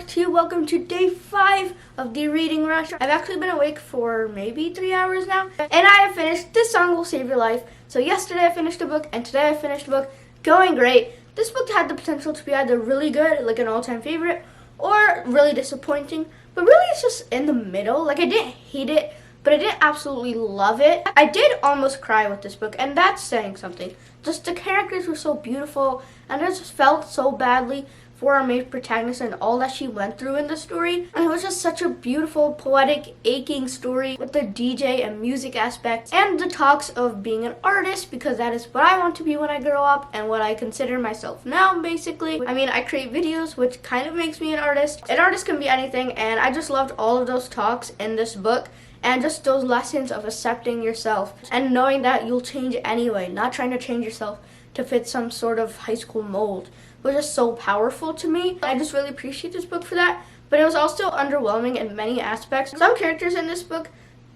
to you. Welcome to day 5 of the reading rush. I've actually been awake for maybe 3 hours now, and I have finished This Song Will Save Your Life. So yesterday I finished a book, and today I finished a book. Going great. This book had the potential to be either really good, like an all-time favorite, or really disappointing, but really it's just in the middle. Like, I didn't hate it, but I didn't absolutely love it. I did almost cry with this book, and that's saying something. Just the characters were so beautiful, and I just felt so badly for our main protagonist and all that she went through in the story. And it was just such a beautiful, poetic, aching story with the DJ and music aspects and the talks of being an artist, because that is what I want to be when I grow up and what I consider myself now, basically. I mean, I create videos, which kind of makes me an artist. An artist can be anything, and I just loved all of those talks in this book. And just those lessons of accepting yourself and knowing that you'll change anyway, not trying to change yourself to fit some sort of high school mold, was just so powerful to me. I just really appreciate this book for that, but it was also underwhelming in many aspects. Some characters in this book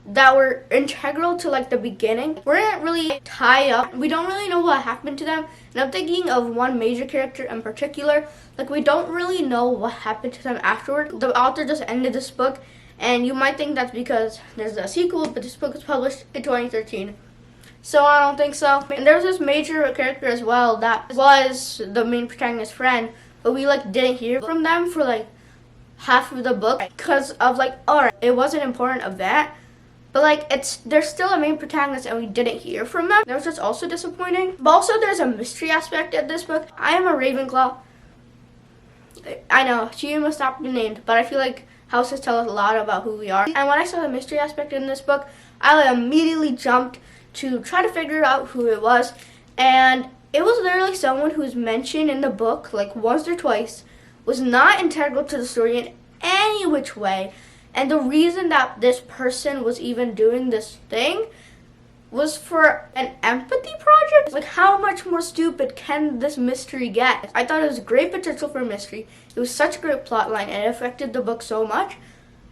that were integral to like the beginning weren't really tie up. We don't really know what happened to them, and I'm thinking of one major character in particular. Like, we don't really know what happened to them afterward. The author just ended this book, and you might think that's because there's a sequel, but this book was published in 2013. So I don't think so. And there was this major character as well that was the main protagonist's friend, but we like didn't hear from them for like half of the book because of like, alright, it was an important event, but like they're still a main protagonist and we didn't hear from them. That was just also disappointing. But also there's a mystery aspect of this book. I am a Ravenclaw. I know, she must not be named, but I feel like houses tell us a lot about who we are. And when I saw the mystery aspect in this book, I immediately jumped to try to figure out who it was, and it was literally someone who's mentioned in the book like once or twice, was not integral to the story in any which way, and the reason that this person was even doing this thing was for an empathy project. Like, how much more stupid can this mystery get? I thought it was great potential for a mystery. It was such a great plot line, and it affected the book so much,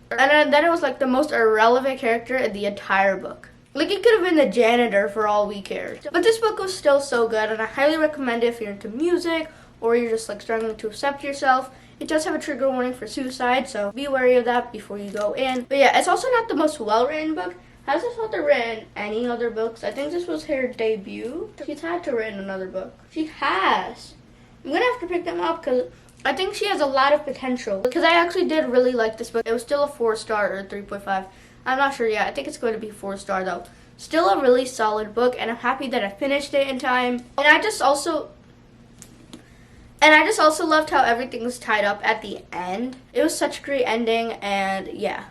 and then it was like the most irrelevant character in the entire book. Like, it could have been the janitor for all we cared. But this book was still so good, and I highly recommend it if you're into music or you're just like struggling to accept yourself. It does have a trigger warning for suicide, so be wary of that before you go in. But yeah, it's also not the most well-written book. Has this author written any other books? I think this was her debut. She's had to write another book. She has. I'm gonna have to pick them up because I think she has a lot of potential. Because I actually did really like this book. It was still a 4-star or 3.5. I'm not sure yet. I think it's going to be 4-star though. Still a really solid book, and I'm happy that I finished it in time. And I just also loved how everything was tied up at the end. It was such a great ending, and yeah,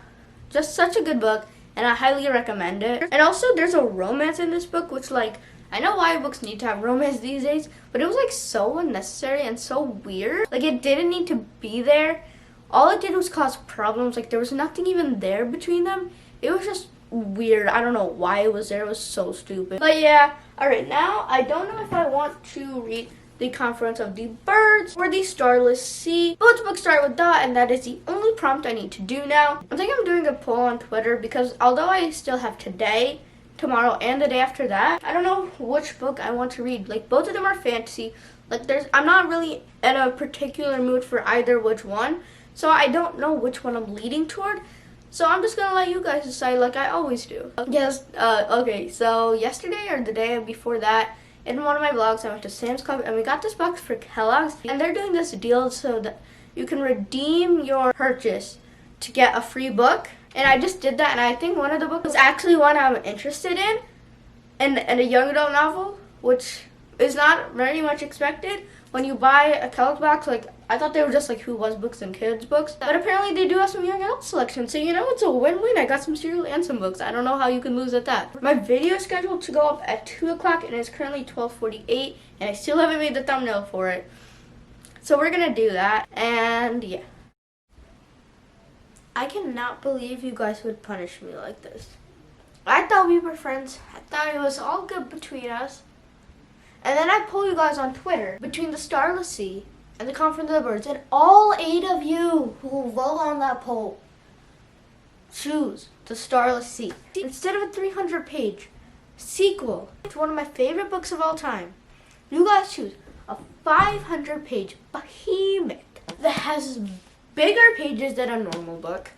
just such a good book, and I highly recommend it. And also there's a romance in this book, which, like, I know why books need to have romance these days, but it was like so unnecessary and so weird. Like, it didn't need to be there. All it did was cause problems. Like, there was nothing even there between them. It was just weird. I don't know why it was there. It was so stupid. But yeah, alright, now I don't know if I want to read The Conference of the Birds or The Starless Sea. Both books start with that, and that is the only prompt I need to do now. I think I'm doing a poll on Twitter because although I still have today, tomorrow, and the day after that, I don't know which book I want to read. Like, both of them are fantasy. Like, I'm not really in a particular mood for either which one, so I don't know which one I'm leaning toward. So I'm just gonna let you guys decide like I always do. Yes, okay, so yesterday or the day before that, in one of my vlogs, I went to Sam's Club and we got this box for Kellogg's, and they're doing this deal so that you can redeem your purchase to get a free book. And I just did that, and I think one of the books was actually one I'm interested in, and a young adult novel, which is not very much expected when you buy a Kellogg's box. Like, I thought they were just like Who Was Books and Kids books, but apparently they do have some young adult selection, so you know, it's a win-win. I got some cereal and some books. I don't know how you can lose at that. My video is scheduled to go up at 2 o'clock, and it's currently 12:48, and I still haven't made the thumbnail for it. So we're gonna do that, and yeah. I cannot believe you guys would punish me like this. I thought we were friends. I thought it was all good between us. And then I pull you guys on Twitter between The Starless Sea and The Conference of the Birds, and all 8 of you who will vote on that poll choose The Starless Sea instead of a 300-page sequel to one of my favorite books of all time. You guys choose a 500-page behemoth that has bigger pages than a normal book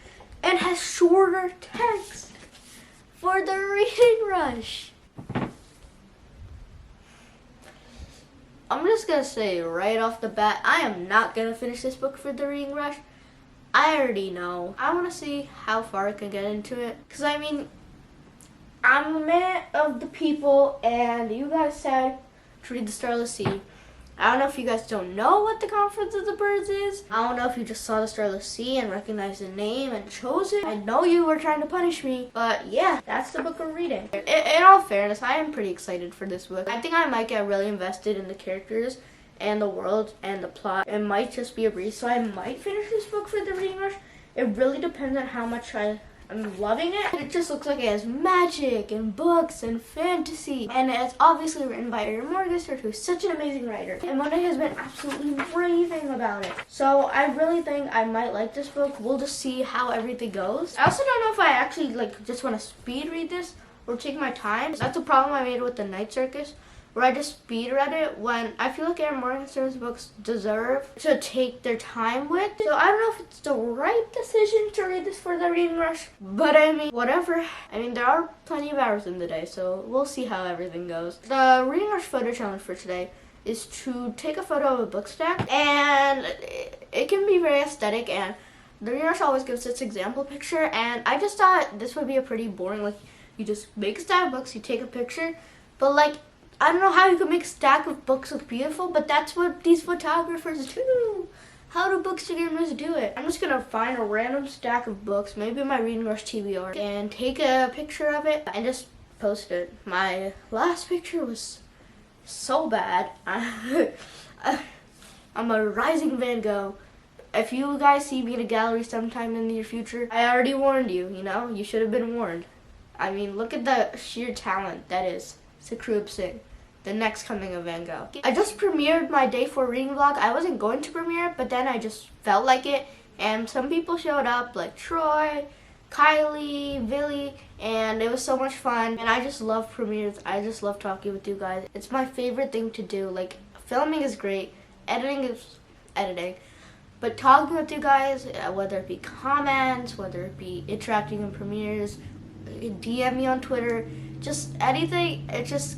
and has shorter text for the reading rush. I'm just gonna say right off the bat, I am not gonna finish this book for the reading rush. I already know. I want to see how far I can get into it. Because, I mean, I'm a man of the people, and you guys said to read The Starless Sea. I don't know if you guys don't know what the Conference of the Birds is. I don't know if you just saw The Starless Sea and recognized the name and chose it. I know you were trying to punish me, but yeah, that's the book we're reading. In all fairness, I am pretty excited for this book. I think I might get really invested in the characters and the world and the plot. It might just be a breeze, so I might finish this book for the reading rush. It really depends on how much I'm loving it. It just looks like it has magic and books and fantasy, and it's obviously written by Erin Morgenstern, who's such an amazing writer, and Monday has been absolutely raving about it. So I really think I might like this book. We'll just see how everything goes. I also don't know if I actually just want to speed read this or take my time. That's a problem I made with The Night Circus, where I just speed read it, when I feel like Erin Morgenstern's books deserve to take their time with. So I don't know if it's the right decision to read this for the reading rush, but I mean, whatever. I mean, there are plenty of hours in the day, so we'll see how everything goes. The reading rush photo challenge for today is to take a photo of a book stack, and it can be very aesthetic, and the reading rush always gives its example picture, and I just thought this would be a pretty boring, you just make a stack of books, you take a picture, but I don't know how you can make a stack of books look beautiful, but that's what these photographers do. How do Bookstagrammers do it? I'm just gonna find a random stack of books, maybe my Reading Rush TBR, and take a picture of it and just post it. My last picture was so bad. I'm a rising Van Gogh. If you guys see me in a gallery sometime in the near future, I already warned you, you should have been warned. I mean, look at the sheer talent that is Roup Singh, the next coming of Van Gogh. I just premiered my day 4 reading vlog. I wasn't going to premiere it, but then I just felt like it, and some people showed up, like Troy, Kylie, Billy, and it was so much fun. And I just love premieres. I just love talking with you guys. It's my favorite thing to do. Filming is great, editing is editing, but talking with you guys, whether it be comments, whether it be interacting in premieres, DM me on Twitter, just anything, it just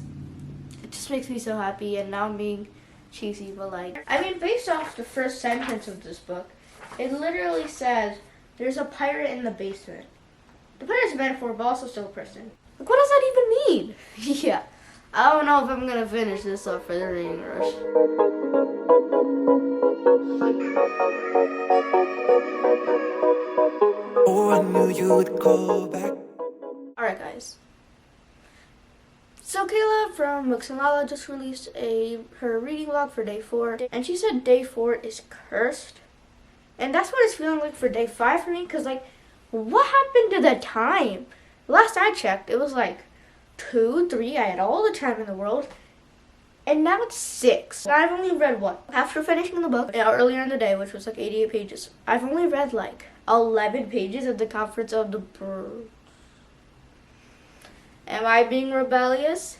makes me so happy. And now I'm being cheesy, but I mean, based off the first sentence of this book, it literally says there's a pirate in the basement. The pirate's a metaphor, but also still a person. What does that even mean? Yeah, I don't know if I'm gonna finish this up for the reading rush. Oh, I knew you would call back. Alright, guys. So Kayla from BooksandLala just released her reading vlog for day 4, and she said day 4 is cursed. And that's what it's feeling like for day 5 for me, because what happened to the time? Last I checked, it was 2, 3, I had all the time in the world, and now it's 6. And I've only read after finishing the book earlier in the day, which was 88 pages, I've only read 11 pages of the Conference of the Birds. Am I being rebellious?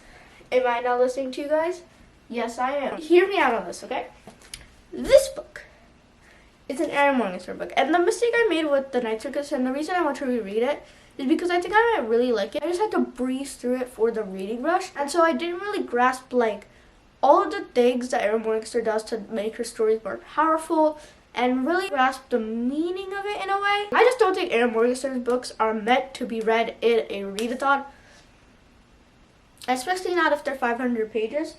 Am I not listening to you guys? Yes, I am. Hear me out on this, okay? This book is an Erin Morgenstern book. And the mistake I made with The Night Circus, and the reason I want to reread it, is because I think I might really like it. I just had to breeze through it for the reading rush. And so I didn't really grasp, all of the things that Erin Morgenstern does to make her stories more powerful, and really grasp the meaning of it in a way. I just don't think Erin Morgenstern's books are meant to be read in a readathon, especially not if they're 500 pages.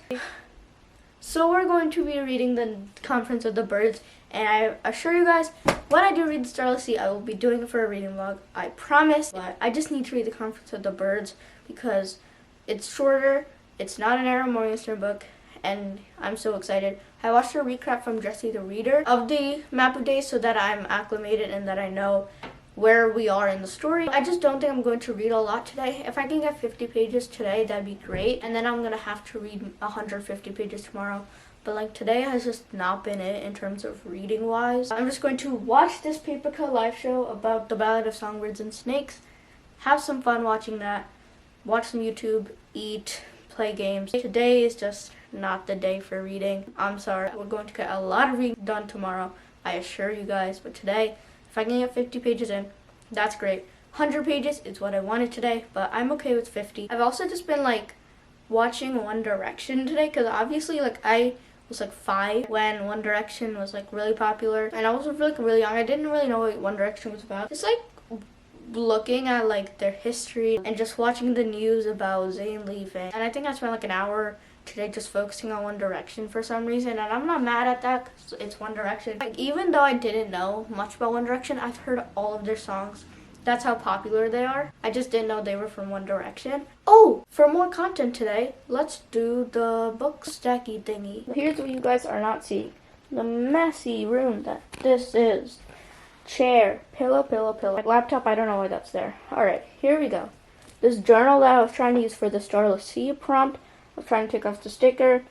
So we're going to be reading The Conference of the Birds, and I assure you guys, when I do read The Starless Sea, I will be doing it for a reading vlog, I promise. But I just need to read The Conference of the Birds because it's shorter, it's not an Erin Morgenstern book, and I'm so excited. I watched a recap from Jesse the Reader of the Map of Days so that I'm acclimated and that I know where we are in the story. I just don't think I'm going to read a lot today. If I can get 50 pages today, that'd be great. And then I'm going to have to read 150 pages tomorrow. But today has just not been it in terms of reading wise. I'm just going to watch this paper cut live show about the Ballad of Songbirds and Snakes. Have some fun watching that. Watch some YouTube, eat, play games. Today is just not the day for reading. I'm sorry. We're going to get a lot of reading done tomorrow. I assure you guys. But today, if I can get 50 pages in, that's great. 100 pages is what I wanted today, but I'm okay with 50. I've also just been like watching One Direction today, because obviously like I was like 5 when One Direction was like really popular, and I was like really young. I didn't really know what One Direction was about. Just like looking at like their history and just watching the news about Zayn leaving, and I think I spent like an hour today just focusing on One Direction for some reason, and I'm not mad at that because it's One Direction. Like, even though I didn't know much about One Direction, I've heard all of their songs. That's how popular they are. I just didn't know they were from One Direction. Oh, for more content today, let's do the book stacky thingy. Here's what you guys are not seeing. The messy room that this is. Chair, pillow, pillow, pillow. My laptop, I don't know why that's there. Alright, here we go. This journal that I was trying to use for the Starless Sea prompt. I was trying to take off the sticker.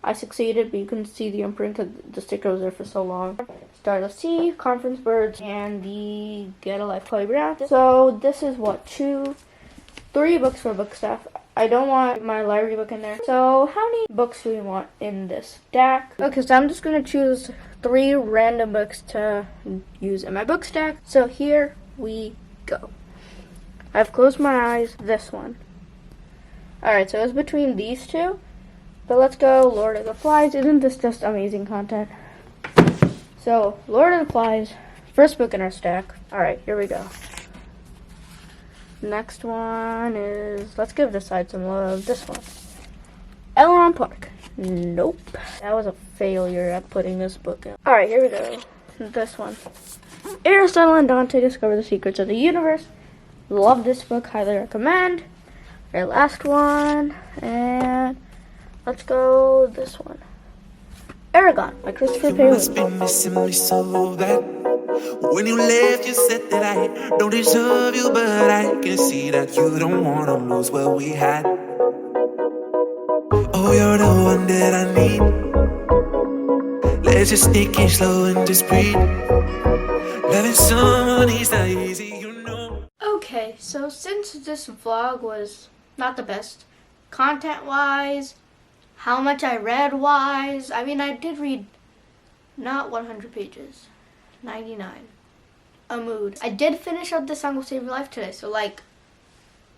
I succeeded, but you couldn't see the imprint because the sticker was there for so long. Starless Sea, Conference Birds, and the Get a Life Playground. So this is what, 3 books for book staff. I don't want my library book in there. So how many books do we want in this stack? Okay, so I'm just going to choose 3 random books to use in my book stack. So here we go. I've closed my eyes. This one. Alright, so it's between these 2. But let's go Lord of the Flies. Isn't this just amazing content? So, Lord of the Flies, first book in our stack. Alright, here we go. Next one is, let's give this side some love. This one. Elrond Park. Nope. That was a failure at putting this book in. Alright, here we go. This one. Aristotle and Dante Discover the Secrets of the Universe. Love this book. Highly recommend. Our last one. And let's go this one. Aragon by Christopher You must be Palin. missing me so bad. When you left, you said that I don't deserve you, but I can see that you don't wanna lose what we had. Oh, you're the one that I need. Let's just take it slow and just breathe. Loving someone is not easy, you know. Okay, so since this vlog was not the best, content-wise, how much I read-wise, I mean, I did read not 100 pages, 99. A mood. I did finish up The Song Will Save Your Life today, so like,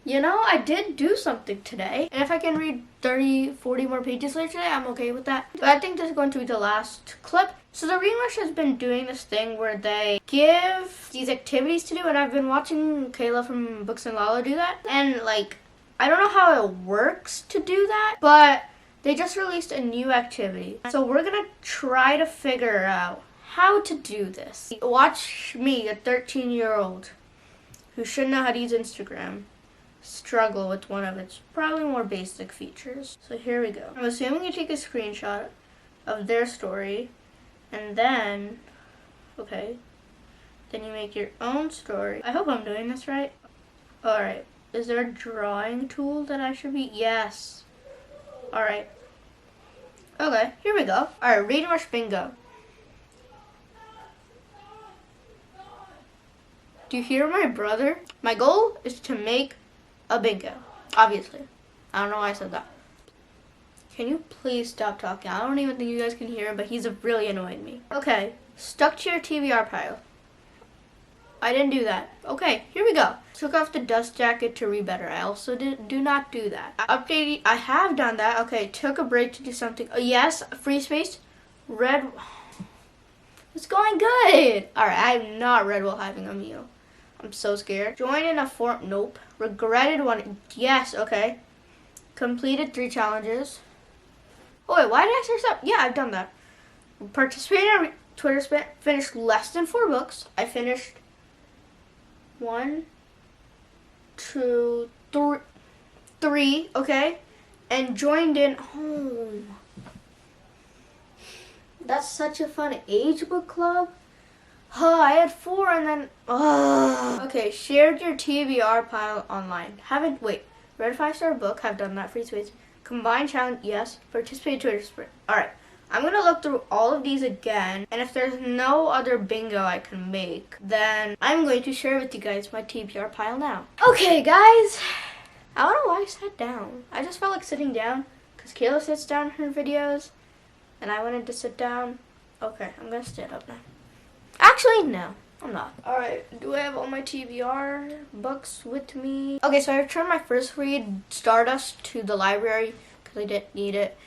you know, I did do something today. And if I can read 30, 40 more pages later today, I'm okay with that. But I think this is going to be the last clip. So the Reading Rush has been doing this thing where they give these activities to do, and I've been watching Kayla from BooksandLala do that. And like, I don't know how it works to do that, but they just released a new activity. So we're gonna try to figure out how to do this. Watch me, a 13-year-old who should know how to use Instagram, struggle with one of its probably more basic features. So here we go. I'm assuming you take a screenshot of their story, and then, okay, then you make your own story. I hope I'm doing this right. Alright, is there a drawing tool that I should be? Yes. Alright. Okay, here we go. Alright, Reading Rush Bingo. Do you hear my brother? My goal is to make a bingo, obviously. I don't know why I said that. Can you please stop talking? I don't even think you guys can hear him, but he's really annoying me. Okay, stuck to your TBR pile. I didn't do that. Okay, here we go. Took off the dust jacket to read better. I also do not do that. Updated, I have done that. Okay, took a break to do something. Oh, yes, free space. Read. It's going good. Alright, I have not read while having a meal. I'm so scared. Joined in a form. Nope. Regretted one. Yes, okay. Completed 3 challenges. Oh, wait, why did I search that? Yeah, I've done that. Participated in a Twitter spin. Finished less than 4 books. I finished 1, 2, 3, okay? And joined in home. That's such a fun age book club. I had 4 and then, Okay, shared your TBR pile online. Read 5-star book, have done that, free space. Combined challenge, yes. Participate Twitter sprint. Alright, I'm gonna look through all of these again, and if there's no other bingo I can make, then I'm going to share with you guys my TBR pile now. Okay, guys, I don't know why I sat down. I just felt like sitting down, because Kayla sits down in her videos, and I wanted to sit down. Okay, I'm gonna stand up now. Actually, no, I'm not. Alright, do I have all my TBR books with me? Okay, so I returned my first read, Stardust, to the library because I didn't need it.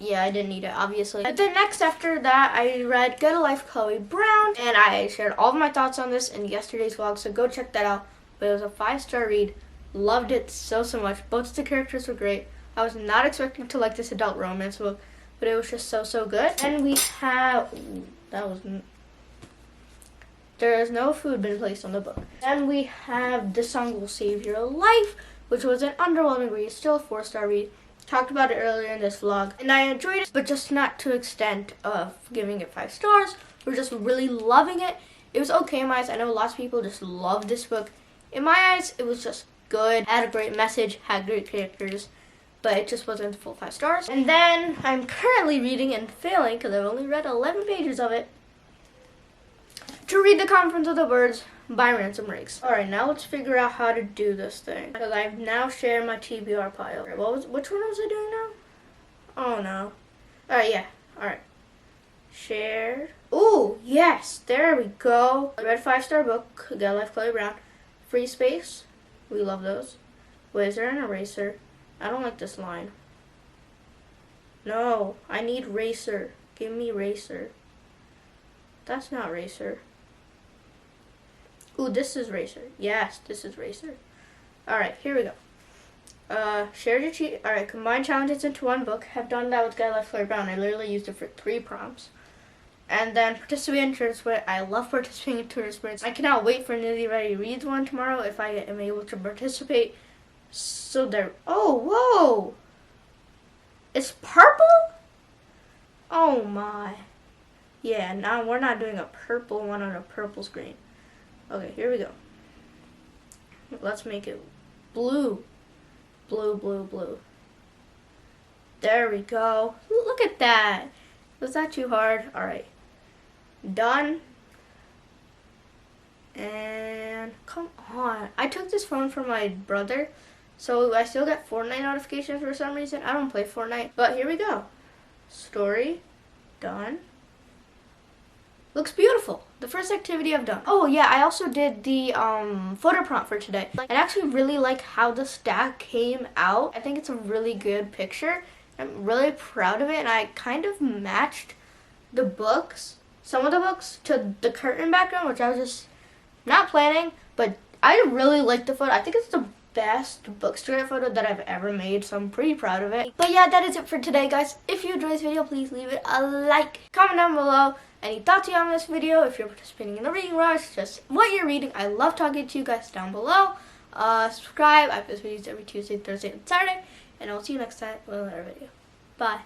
Yeah, I didn't need it, obviously. But then next after that, I read Get a Life, Chloe Brown, and I shared all of my thoughts on this in yesterday's vlog, so go check that out. But it was a 5-star read. Loved it so much. Both the characters were great. I was not expecting to like this adult romance book, but it was just so good. And we have... There has no food been placed on the book. Then we have The Song Will Save Your Life, which was an underwhelming read, still a 4-star read. Talked about it earlier in this vlog, and I enjoyed it, but just not to the extent of giving it 5 stars. We're just really loving it. It was okay in my eyes. I know lots of people just love this book. In my eyes, it was just good, had a great message, had great characters, but it just wasn't full 5 stars. And then I'm currently reading and failing, because I've only read 11 pages of it, to read The Conference of the Birds by Ransom Riggs. Alright, now let's figure out how to do this thing, because I've now shared my TBR pile. Which one was I doing now? Oh no. Alright, yeah. Alright. Share. Ooh, yes, there we go. I read a 5-star book, Get a Life, Chloe Brown. Free space. We love those. Wait, is there an eraser? I don't like this line. No, I need racer. Give me racer. That's not racer. Ooh, this is racer. Yes, this is racer. Alright, here we go. Share your cheat. Alright, combine challenges into one book. Have done that with Get a Life, Chloe Brown. I literally used it for 3 prompts. And then participate in tournament spirit. I love participating in tournament spirits. I cannot wait for Nitty Ready Reads one tomorrow if I am able to participate. So there. Oh, whoa! It's purple? Oh my. Yeah, now we're not doing a purple one on a purple screen. Okay, here we go. Let's make it blue. Blue. There we go. Look at that. Was that too hard? Alright. Done. And come on. I took this phone from my brother, so I still get Fortnite notifications for some reason. I don't play Fortnite, but here we go. Story. Done. Looks beautiful. The first activity I've done. Oh yeah, I also did the photo prompt for today. I actually really like how the stack came out. I think it's a really good picture. I'm really proud of it, and I kind of matched the books, some of the books, to the curtain background, which I was just not planning, but I really like the photo. I think it's the best Bookstagram photo that I've ever made, so I'm pretty proud of it. But yeah, that is it for today, guys. If you enjoyed this video, please leave it a like. Comment down below any thoughts you have on this video. If you're participating in the reading rush, just what you're reading. I love talking to you guys down below. Subscribe. I post videos every Tuesday, Thursday, and Saturday. And I'll see you next time with another video. Bye.